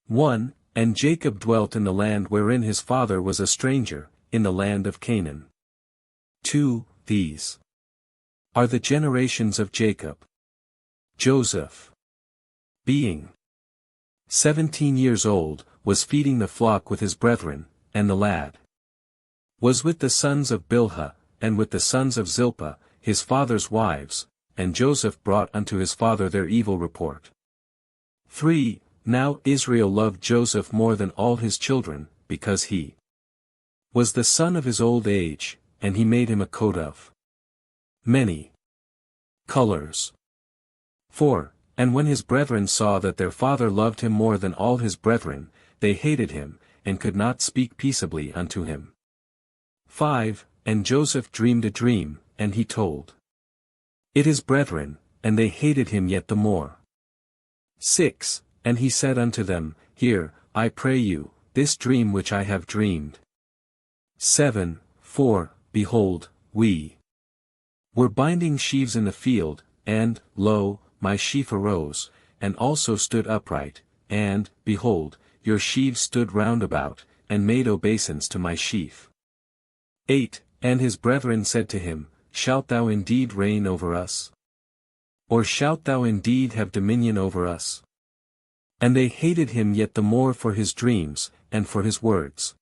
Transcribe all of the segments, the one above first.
1. And Jacob dwelt in the land wherein his father was a stranger, in the land of Canaan. 2. These are the generations of Jacob. Joseph, being 17 years old, was feeding the flock with his brethren, and the lad was with the sons of Bilhah, and with the sons of Zilpah, his father's wives, and Joseph brought unto his father their evil report. 3. Now Israel loved Joseph more than all his children, because he was the son of his old age, and he made him a coat of many colors. 4. And when his brethren saw that their father loved him more than all his brethren, they hated him, and could not speak peaceably unto him. 5. And Joseph dreamed a dream, and he told it his brethren, and they hated him yet the more. 6. And he said unto them, Hear, I pray you, this dream which I have dreamed. 7. For, behold, we were binding sheaves in the field, and, lo, my sheaf arose, and also stood upright, and, behold, your sheaves stood round about, and made obeisance to my sheaf. 8. And his brethren said to him, Shalt thou indeed reign over us? Or shalt thou indeed have dominion over us? And they hated him yet the more for his dreams, and for his words.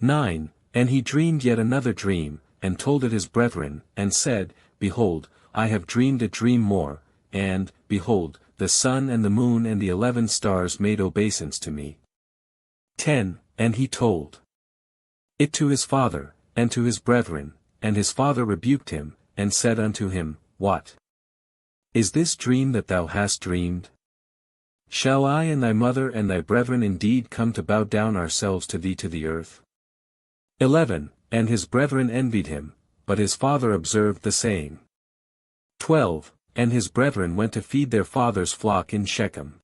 9. And he dreamed yet another dream, and told it his brethren, and said, Behold, I have dreamed a dream more, and, behold, the sun and the moon and the 11 stars made obeisance to me. 10. And he told it to his father, and to his brethren, and his father rebuked him, and said unto him, What is this dream that thou hast dreamed? Shall I and thy mother and thy brethren indeed come to bow down ourselves to thee to the earth? 11. And his brethren envied him, but his father observed the saying. 12. And his brethren went to feed their father's flock in Shechem.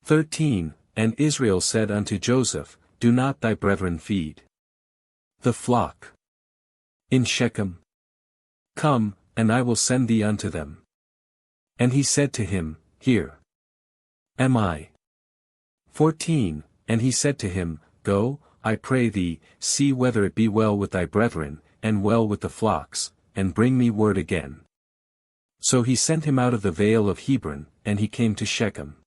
13. And Israel said unto Joseph, Do not thy brethren feed the flock in Shechem? Come, and I will send thee unto them. And he said to him, Here am I. 14. And he said to him, Go, I pray thee, see whether it be well with thy brethren, and well with the flocks, and bring me word again. So he sent him out of the vale of Hebron, and he came to Shechem.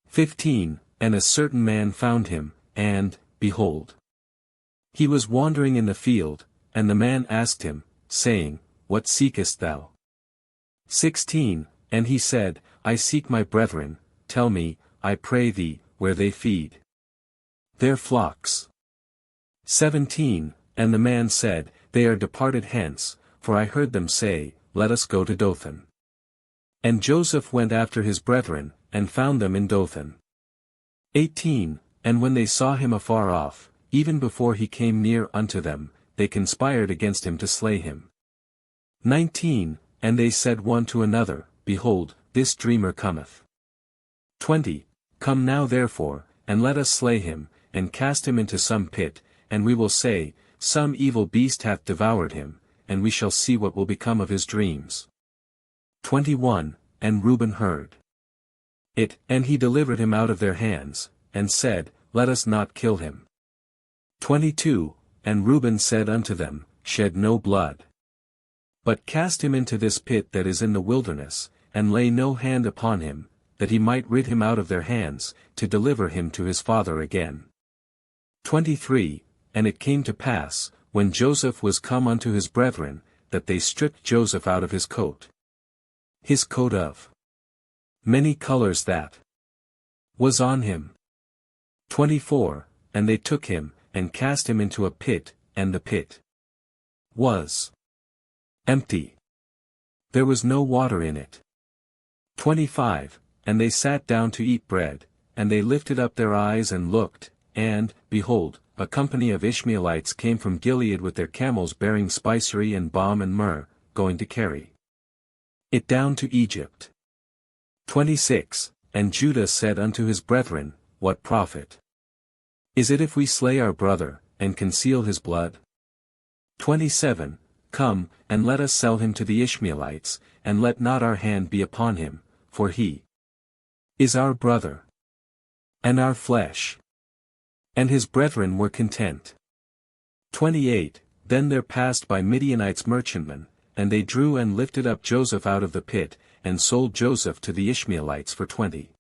15. And a certain man found him, and, behold, he was wandering in the field, and the man asked him, saying, What seekest thou? 16. And he said, I seek my brethren, tell me, I pray thee, where they feed their flocks. 17. And the man said, They are departed hence, for I heard them say, Let us go to Dothan. And Joseph went after his brethren, and found them in Dothan. 18. And when they saw him afar off, even before he came near unto them, they conspired against him to slay him. 19. And they said one to another, Behold, this dreamer cometh. 20. Come now therefore, and let us slay him, and cast him into some pit, and we will say, Some evil beast hath devoured him, and we shall see what will become of his dreams. 21. And Reuben heard it, and he delivered him out of their hands, and said, Let us not kill him. 22. And Reuben said unto them, Shed no blood, but cast him into this pit that is in the wilderness, and lay no hand upon him, that he might rid him out of their hands, to deliver him to his father again. 23. And it came to pass, when Joseph was come unto his brethren, that they stripped Joseph out of his coat of many colors that was on him. 24. And they took him, and cast him into a pit, and the pit was empty. There was no water in it. 25. And they sat down to eat bread, and they lifted up their eyes and looked, and, behold, a company of Ishmaelites came from Gilead with their camels bearing spicery and balm and myrrh, going to carry it down to Egypt. 26. And Judah said unto his brethren, What profit is it if we slay our brother, and conceal his blood? 27. Come, and let us sell him to the Ishmaelites, and let not our hand be upon him, for he is our brother. and our flesh. And his brethren were content. 28. Then there passed by Midianites merchantmen, and they drew and lifted up Joseph out of the pit, and sold Joseph to the Ishmaelites for 20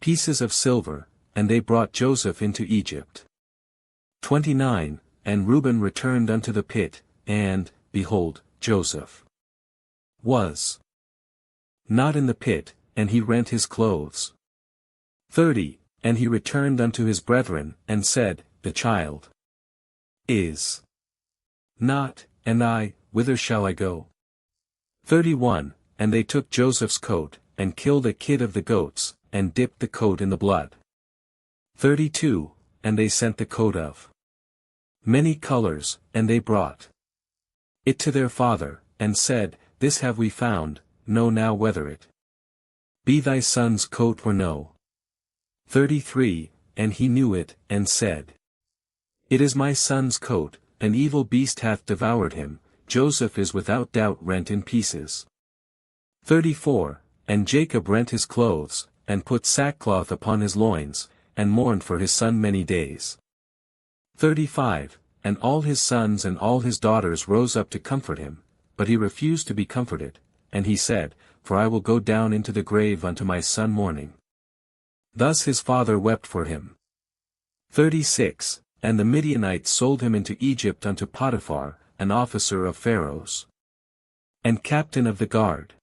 pieces of silver, and they brought Joseph into Egypt. 29. And Reuben returned unto the pit, and, behold, Joseph was not in the pit, and he rent his clothes. 30. And he returned unto his brethren, and said, The child is not, and I, whither shall I go? 31. And they took Joseph's coat, and killed a kid of the goats, and dipped the coat in the blood. 32. And they sent the coat of many colors, and they brought it to their father, and said, This have we found, know now whether it be thy son's coat or no. 33. And he knew it, and said, It is my son's coat, an evil beast hath devoured him, Joseph is without doubt rent in pieces. 34. And Jacob rent his clothes, and put sackcloth upon his loins, and mourned for his son many days. 35. And all his sons and all his daughters rose up to comfort him, but he refused to be comforted, and he said, For I will go down into the grave unto my son mourning. Thus his father wept for him. 36. And the Midianites sold him into Egypt unto Potiphar, an officer of Pharaoh's, and captain of the guard.